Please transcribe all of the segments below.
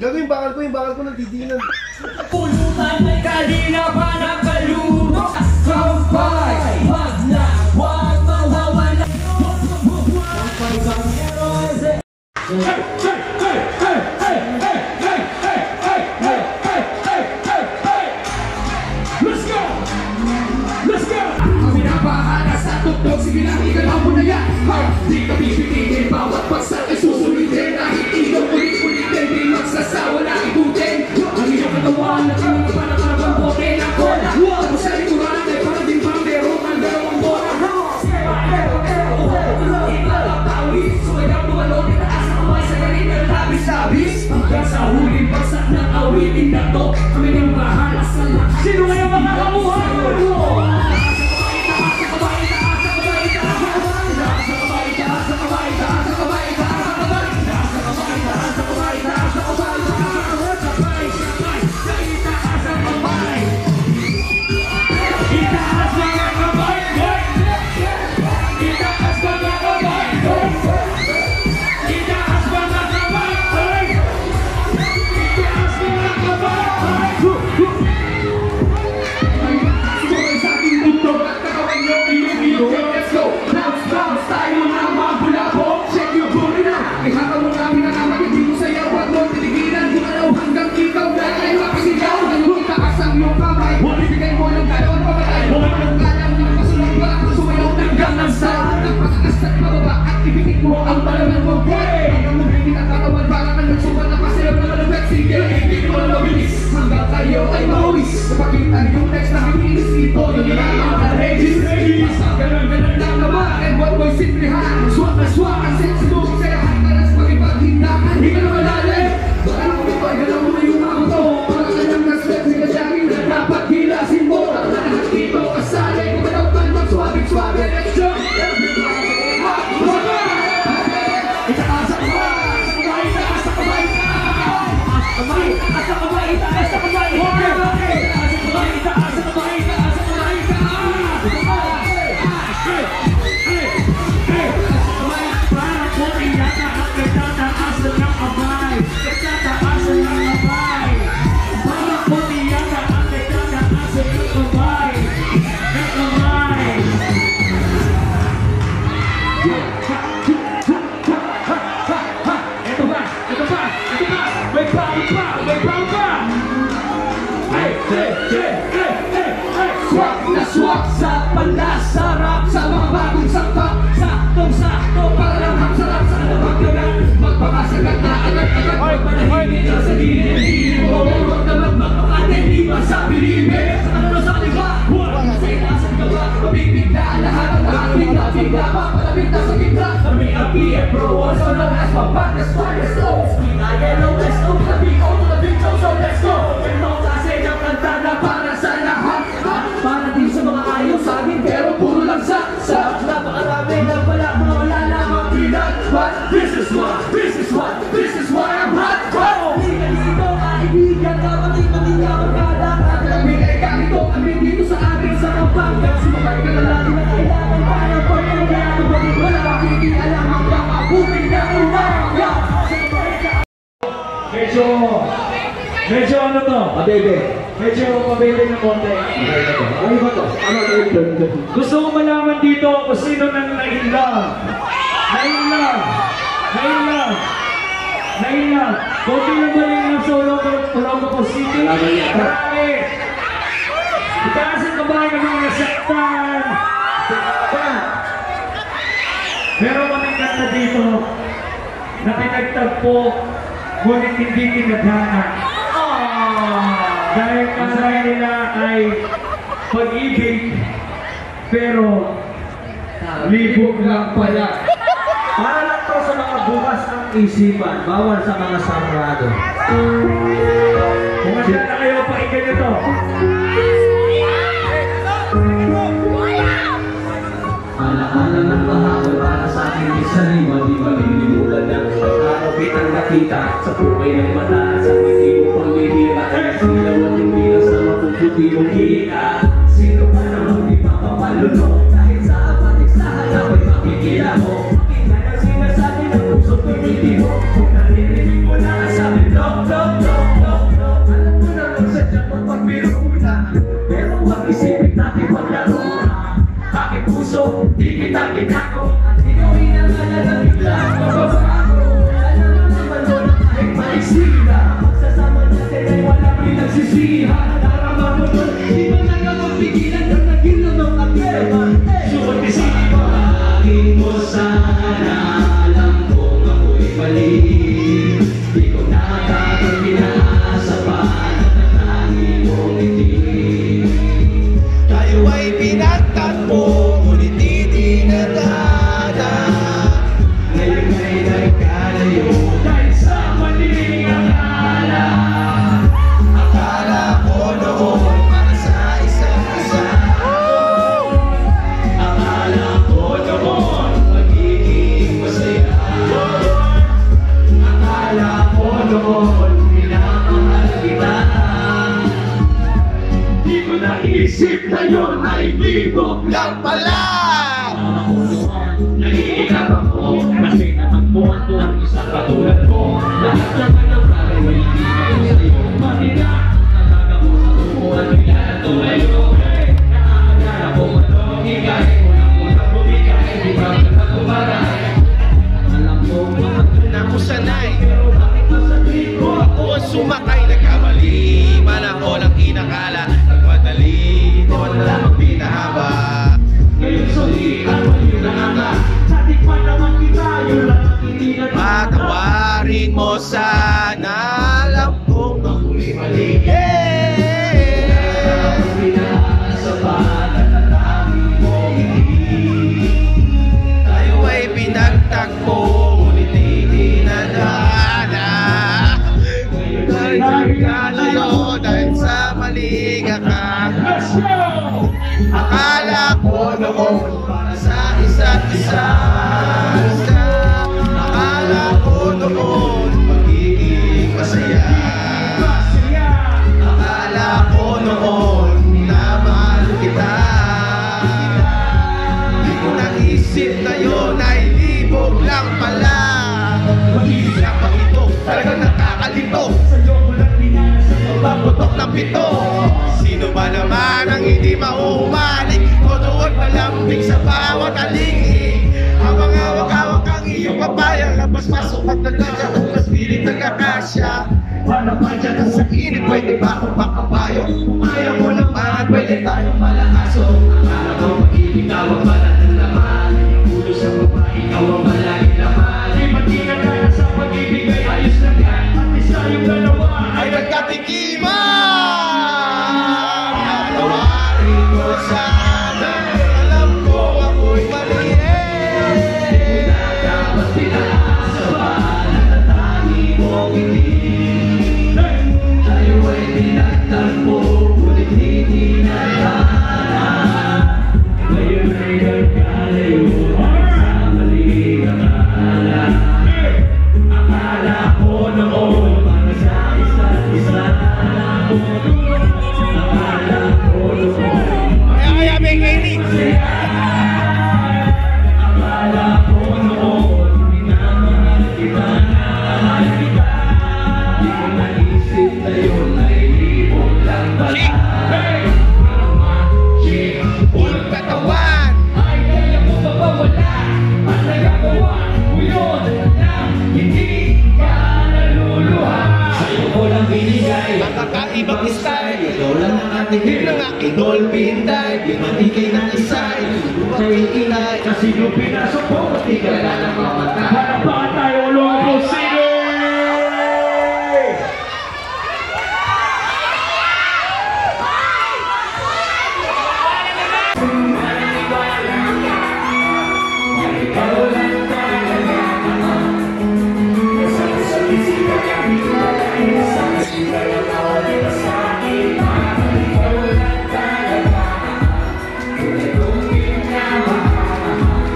Gagawin yung bakal ko nagtitingnan. Pulutan ay kanina pa nakalunok. Kampay, wag na, wag mawawala. Kampay kang heroes. Let's go! Let's go! Kami na bahala sa tugtog. Sige lang, ikalaw mo na yan. Di ka pipiliin, bawat bagsak ay susulitin. Dahil ikaw ulit-ulitin, di magsasawa na ikutin. Ang iyong katawan na kami pa na karabang bote na kola. Ako sa likuran ay para din pang meron ang dalawang bola. Ikalatawi, sumayang tumalong itaas ang kamay sa galing na labis-labis. Hanggang sa huling bagsak ng awitin na to, kami nang bahala sa lahat. Sino ngayong makakamuha? Ang malaman mo, boy! Ang mabigit ang katawan, parang ang nagsubat na pasilaw na malabit. Sige, hindi ko na mabilis hanggang kayo ay mawis. Napakita yung text na kinilis ito. Yung nilalang na regis. Basta ganun-ganun lang naman. And what boy, simplihan. Swak na swak ang sexy mo. Kaya hanggaras pag-ipaghindahan. Hindi ka na malalim. Baka naman ito ay galaw mo na yung ako to. Parang kanyang na-sweat. Sige dyan na dapat hilasin mo. Lahat dito kasali. Kung madaw pa naman swabing-swabe. Let's go! Swak na swak sa panlasarap sa mga bagong saktak. Saktong-sakto para lang hapsarap sa nabagdagan. Magpakasagat na agad-agad. Magpanahimik na sa gilid. Huwag na magpapakatin, di ba sa bilibid. Sa kanano sa kaliwa, huwag sa inasan ka ba. Mabibigla lahat ang lahat. Bigla pa, palapit na sa gitna. Kami ang PF-Pro, also known as Pampakas Finest Oaks. Yellow, let's go. The big O to the big show, so let's go. Ito kasi ng kantada para sa lahat. Para din sa mga ayaw sa akin, pero puro lang sa napakarami na pala mga wala namang bilang. But this is why I'm hot. Hindi ka dito, kaibigan ka, pati ka magkada. Kami ay ganito, kami dito sa akin sa Pampanga. Sumakay ka na lagi na kailangan para pag-kaya ko bakit wala alam ang kakabuting na umaga. Medyo ano to? Pabebe. Medyo pabebe ng konti. Ano ba to? Ano to? Gusto ko malaman dito kung sino nang nailang. Konti lang ba yung sa Olongapo City? Marami. Itaas ang kamay ng mga nasaktan. Pero kaming kanta dito na pinagtagpo ngunit hindi tinadhana. Dahil kasay nila ay pag-ibig, pero libog lang pala. Para lang to sa mga bukas ng isipan, bawal sa mga sarado. Kung handa na kayo, pakinggan nyo to. Alaala ng bahawal para sa akin di sariwa, di malilimulan ng pagkakapit ang nakita sa pukay ng mata sa ngiti mo pagbihira. Silaw at hindi lang sa mapuputi mong kita. Sino ka namang di papapalunok dahil sa apatik sa hanap ay makikita mo. Pakinggan ang sinasabi ng bakit ako? Ikaw inaalala bigla mababago. Alam mo naman mo na kahit maisira, magsasama natin ay wala rin nagsisiha. Darama mo nun, di ba nagkakapigilan na naging lumang akema? Suot isipin mo, aking mo sana, alam kong ako'y mali. Di ko nakakapinasa pa na tangi mong ngiti. Tayo ay pinagtatpo, ngunit di nadada. Ngayon ay nagkalayo dahil sa maling akala. Akala ko noon para sa isa't isa. Akala ko noon magiging masaya. Akala ko noon minamahal kita. Di ko naisip na yun ay libo Lang pala! ako noon. Naiirap ako kasi natagpuan ko ang isang katulad ko. Lahat naman ng bagay may ibigay sa'yo. Mahina, nataga mo sa tubuan, bigla na tumayo. Nakakagala ko anong higay. Unang-unang bumigay, di ba nagkatubaray? Alam ko Na ko sanay, pero bakit masabi ko ako? o sumakay nagkamali. Man ako lang inakala, nagmadali, di wala ang pinahaba. Ngayon suli ang mali na nga. Sa tikman naman kita, yun lang ang hindi na Patawarin mo sana, alam kong ako'y mali. Tayo ay pinagtagpo, ngunit di nadana. Dahil nagkalayo dahil sa maling akala. Akala ko noon para sa isa't isa. Akala ko noon magiging masaya. Akala ko noon minamahal kita. Di ko naisip na yun ay libog lang pala. Mag-iisip pa ito, talagang nakakalito. Pagputok ng pito. Sino ba naman ang hindi mauumalik? Tutuwag malambing sa bawat aling. Hawak-hawak ang iyong papaya. Labas-pasok at nagkasya kung mas pilit nagkakasya. Para pa dyan ang Sa init, pwede ba akong makapayo? Kung ayaw mo naman, pwede tayong malakaso. akala ko mag-ibig tawag balat ng laman. Yung ulo sa baba, ikaw ang malaki laman. Di ba't di na kaya sa pag-ibig ay ayos lang yan? Pati sa yung dalawa Ay nagkatikiman. Patawarin mo sana, alam ko ako'y mali. dapat pinasa ba na tangi mong ngiti. Tayo ay pinagtagpo, ngunit hindi nadana. Ngayon ay nagkalayo sa maling akala. Akala ko noon para sa isa't isa. Akala ko noon Kaya may kainig. akala ko noon minamahal kita. Di ko naisip na yun ay libog lang pala. Chick, Ulong katawan. ay kaya mo ba wala? At nagagawa mo yun na hindi ka naluluha. Sa'yo ko lang binigay Ang kakaibang style. ikaw lang ang ating Yun lang ang Dolphin dive, di matigay ng isay. Sa'yo inay, kasi nung pinasok ko, di ka lang mamatay. Harapan tayo, Olongo City!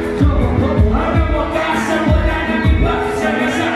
Hanggang wakas ang wala ng iba. Sana sa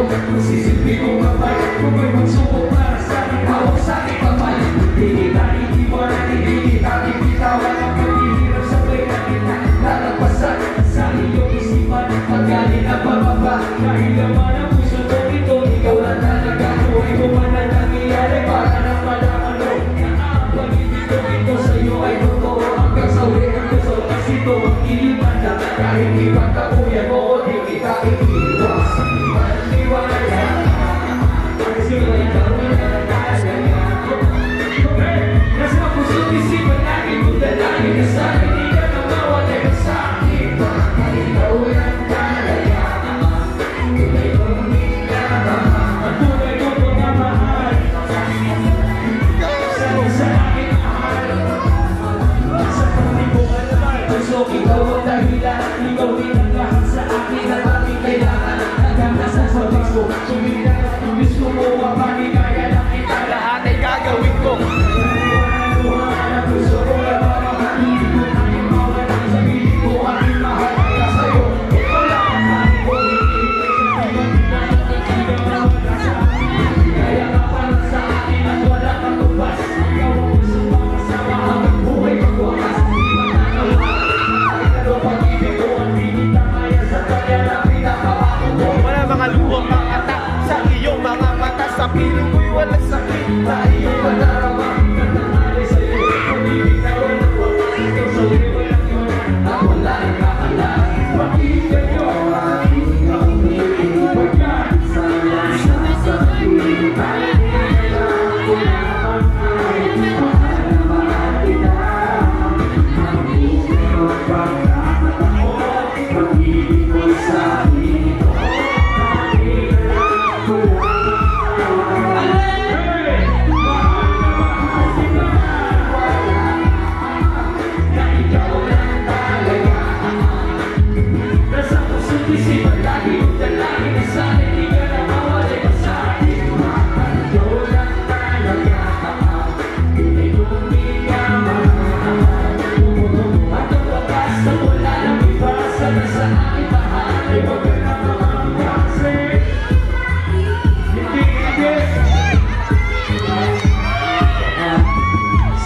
sa'yo. Sisilbi kong kapal, kung may magsubok para sa'kin, hawak sa'kin kapal. Hindi kita itiwanan, hindi kita bibitawan. Ang paghihirap sabay na kita lalagpasan sa iyong isipan. Paggaling na pababa, kahit naman ang puso mo ito, ikaw na talaga. Buhay mo man na nangyayari para na malaman mo na ang pag-ibig ko ito sa'yo ay totoo. Hanggang sa uli ng gusto, kasi ito ang iliman na kahit ibang kakuyan mo, di kita ikiwas. Maniwala yan, kasi ikaw na talaga. Nasa puso't isipan natin, kung dalangin ka sa'kin, di ka na mawala ka sa'kin. Ikaw lang talaga, tunay kong minamahal. Ang tunay kong minamahal, sa akin mahal. Sa pagtipungan naman, puso ikaw ang dahilan. Ikaw din ang lahat sa akin at aking kailangan. Hanggang nasa sabis ko, sumila at tumis ko mo ang paligaya ng kita. Lahat ay gagawin ko. Wala mga luhong mga ata sa iyong mga mata. Sa piling ko'y walang sakit na iyong madarama. Natangali sa'yo, pag-ibig na walang wakas. Ikaw sa'yo walang yun, na wala ang kakalaan. Pakinggan nyo ang iyong ibig. Pagkat sana sasabihin tayo kailangan ko naman ay mahal na mahal kita. Ang iyong pagkakataon, pag-ibig mo sa akin. Isipan lagi yung dalangin na sana hindi ka na mawala ka sa akin. Ikaw lang talaga, hindi ko minamahal. At ang wakas na wala nang iba, sana sa akin mahal ay wag ka na mamangkasi. Hindi.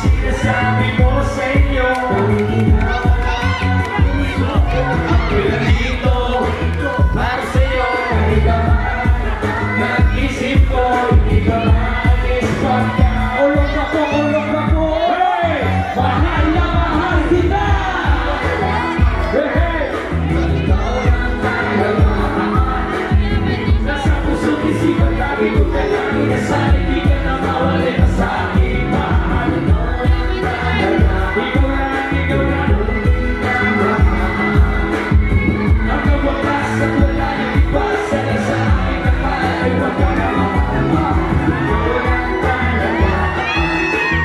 Sinasabi mo sa inyo, ako'y nandito para sa'yo. Hindi ka mag-isip ko, hindi ka mag-alis pagka ulog ako. Hey! Mahal na mahal kita! Hey! Ikaw lang talaga. Nasa puso't isipan lagi kung dalangin na sana hindi ka na mawala ka sa akin. Mahal na talaga. Ikaw lang. Ang wakas at wala nang iba, sana sa akin na mahal ay wag ka na mamahal. Ikaw lang talaga,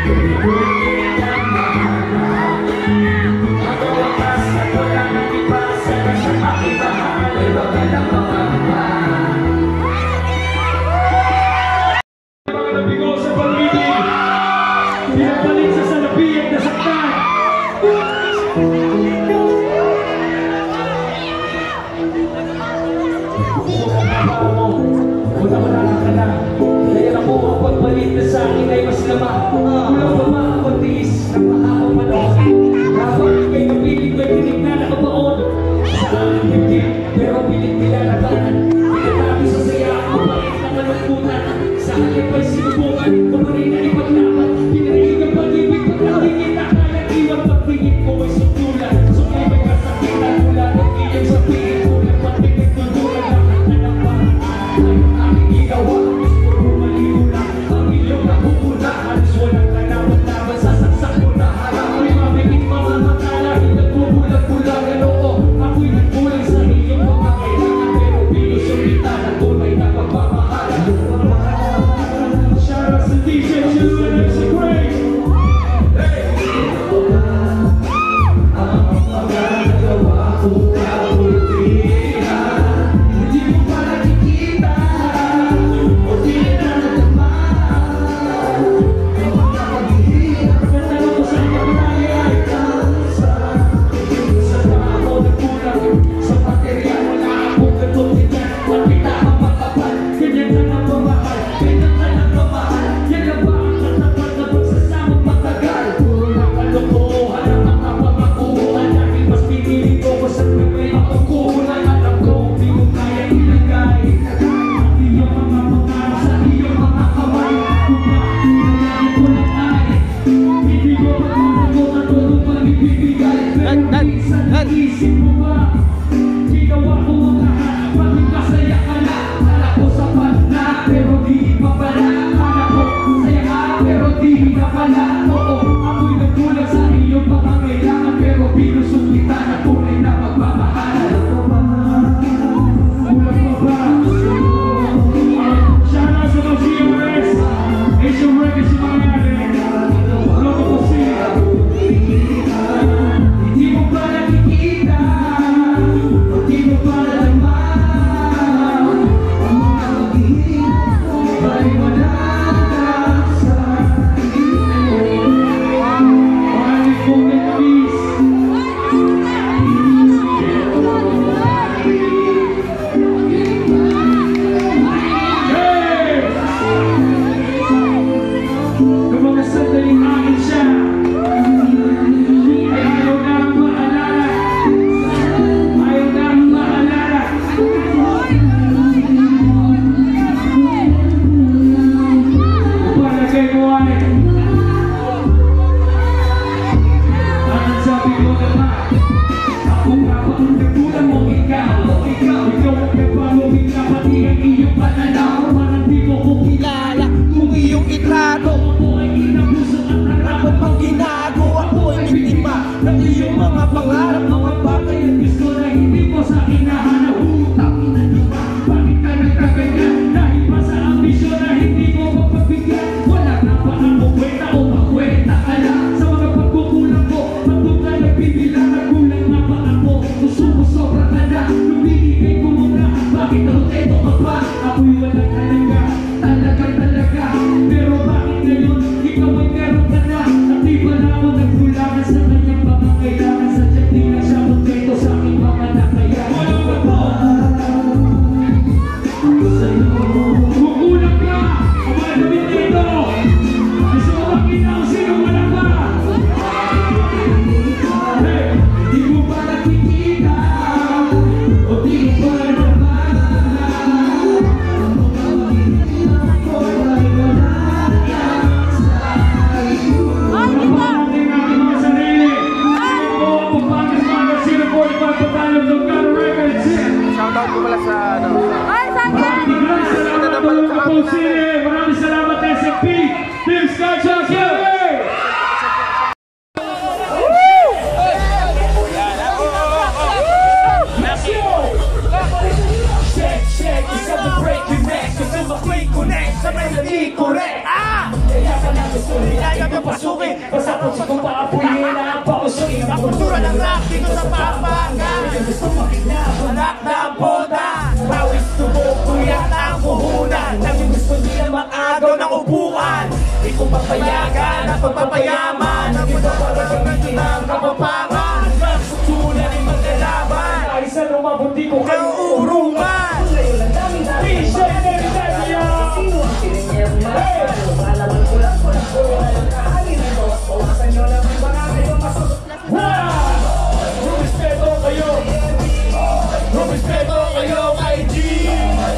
hindi ko minamahal. Ang wakas at wala nang iba, sana sa akin mahal ay wag ka na mamahal. Mga nabigo sa pag-ibig, pinapalit sa salapi at nasaktan. Wala ka na. Kaya na po ang pagpalit na sa akin ay mas lama. Walang pa makapagtiis ng mahabang panahon. Habang ika'y napiling ko'y tinig na nakabaon sa aking dibdib, pero pilit nilalaganan. Pinatabi sa saya ang pangit na kalungkutan. Sa akin pa'y sinubukan, kumarin na ipaglaban. Pinarinig ang pag-ibig, pagkaling kita kaya iwan. Pagtingin ko ay sundulan, sumibay ka sa kita. Mula ng iyong sabihin ko na pagtingin tuldulan. Lahat na ng paraan ang aking ginawa. Gusto ko maliw lang ang iyong nakukula. Halos walang kalaban-laban sa saksak mo na harap. Ako'y mabigit mga makala, nagbubulag-bulag. Ano ko, ako'y nagbulang sa iyong mga kailangan. Pero pinusulitan ako na pananaw, parang di mo ko kilala. Kung iyong itrato, ako ay inabuso at narapat pang ginago. Ako ay biktima ng iyong mga pangarap, mga bagay at gusto na hindi mo sa hinahanap. Tapos na di ba, bakit ka nagkaganyan? Dahil ba sa ambisyon na hindi mo mapagbigyan? Wala na ba ang kwenta o makwenta ka na? Sa mga pagkukulang ko, pagkong ka nagbibilang na kulang nga ba ako? Gusto mo sobra ka na, lumilipin ko muna. Bakit ako eto ka pa? Ako'y walang talaga, talaga. Pero bakit ngayon, ikaw ay meron ka na? At di ba na ako nagkulangan sa kanyang pangangailangan? Sadyang di na siya kontento sa aking mga nakaya. Walang ba po? Kukulang ka! Ang mga damit dito! Gusto mo makita kung sino wala ka? Hey! Di mo ba nakikita? O di mo ba nabala? Ang mga pinila ko ay wala yan sa iyo. Pagpapanatin natin mga sarili. Sino po ang pagpapanas-panas? Sino po ang pagpapanas ng God Records? Shoutout ko pala sa ano. Maraming salamat SMP Team Skyshot Killer! Check, isa to break your neck. Kasi mag-quick connect sa melody correct. Kaya ka na gusto nila yung papasukin. Basta kung sa kong paapuyin na ang pausuin. Ang kultura ng rap dito sa Pampanga. Gusto makikinabang rap na ang boda. Pawis tubo, kuya na ang puhunan. Naging gusto nila mag-agaw ng upuan. Di ko papayagan ang pagpapayaman. Ang pagpapayagan ng kapapangan. Nagsusulan ay magkalaban. Dahil sa lumabot di ko kayo urungan. T-shirt and Delia! Hey! Rumispeto kayo! Rumispeto kayo kay G!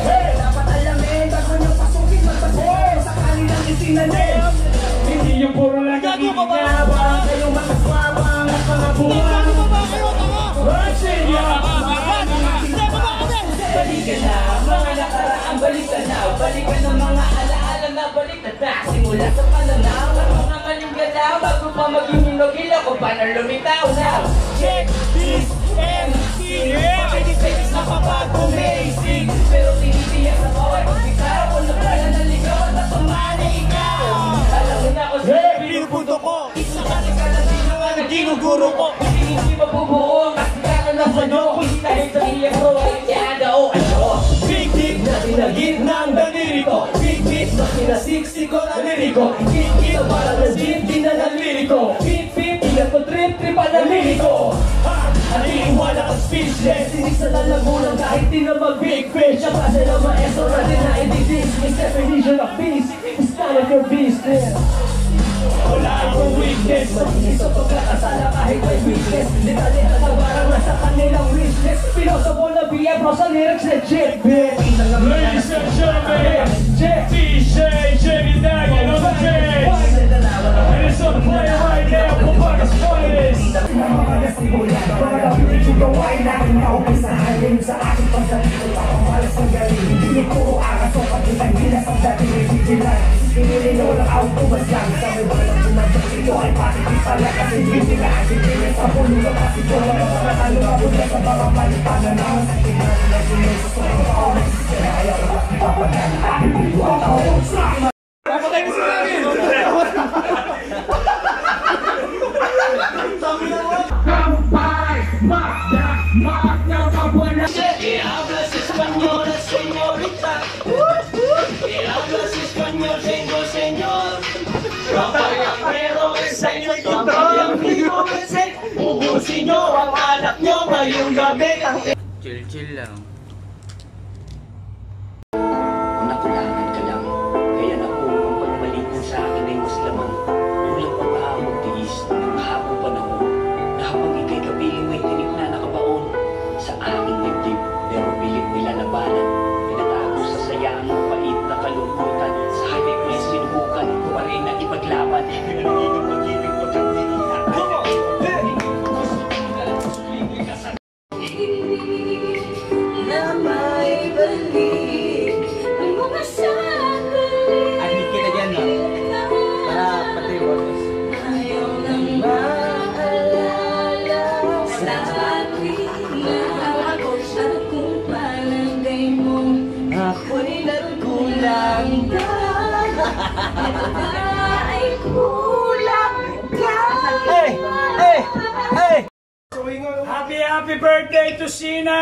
Hey! Dapat alamin, bago nyo pasukin, magpasaya sa kanilang itinanim. Hindi yung puro lang nakikinabang, kayong makaswabang at mga buwan. Rachel! Balikan na, mga nakaraan, balikan na. Balikan ng mga alaala na balikan na. Simula sa pananaw, at mga maling galaw. Bago pa maging hinugil ako, paano lumitaw na? Check this MC. Pakinig na kapag amazing. Pero tinitiyak sa bawat pagbitaw. Kung napala na ligaw at pamana ikaw. Alam mo na ako sa pinupunto ko. Isa ka na sino nga naging guro ko. Hindi mabubuo, kasi ka na sa nyo. Hindi dahil sa iyak ko, ay kaya o ano. Big na tinagit ng daliri ko. Big na kinasiksik ko na liriko. Big na parang na-zip, di na naliriko. Big na to trip pa na liriko. At iiwala ka speechless. Sinig sa lalagunan kahit di na mag-big fish. Ang kasi na maestro na din na i-dismiss. Definition of peace, it's none of your business. Wala akong weakness. Malinis sa pagkakasala kahit may weakness. Detalye at nabarang nasa kanilang wishlist. Pilosopo na BF mo sa lyrics na Jet Bit. Ladies and gentlemen, DJ Jamie Dagan on the stage. And it's on play right now for Bagas Finest. Sa aking pagdating ay malas ng galing. Hindi puro aras o pagkitang gilas ang dating vigilan. Pinili na walang autobus lang. Sabi ba lang pumadang ito ay pakikip pala. Kasi hindi nila ang sipilis sa pulo na kasi ko. Nakatalo ka punta sa mga palipanan na ang sakit na nila sinuso. So ito ako nagsisira ayaw ko lang ipapagan. Hindi ko ang tawag sa akin. Papatay mo sila rin! Kampay! Magda! Magda! Kabuana! Hablas español, señorita. Hablas español, señor. Kapayangero, ensayo, kapayangero, ensayo. Ubusin nyo ang anak nyo ngayong gabi. Chill lang. Kung nakulangan ka lang, kaya naku ang pagmalik mo sa akin ay mas lamang. Kulang pa ba ang magtiis ng habang panahon na habang ika'y kapiling may tinik na nakabaon sa aking dibdib, pero pilit nilalabanan. Pinatago sa sayang ang pait na kalungkutan. Sa highway ko yung sinubukan ko pa rin na ipaglaban. Pinaningin ang pag-ibig mo kang tinihan. Come on! at kulang ka. Ito ba ay kulang ka? Happy birthday to Sina!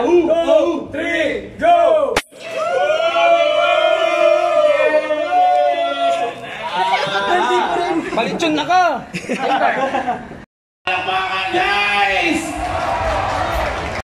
1, 2, 3, go! Balityon na ka!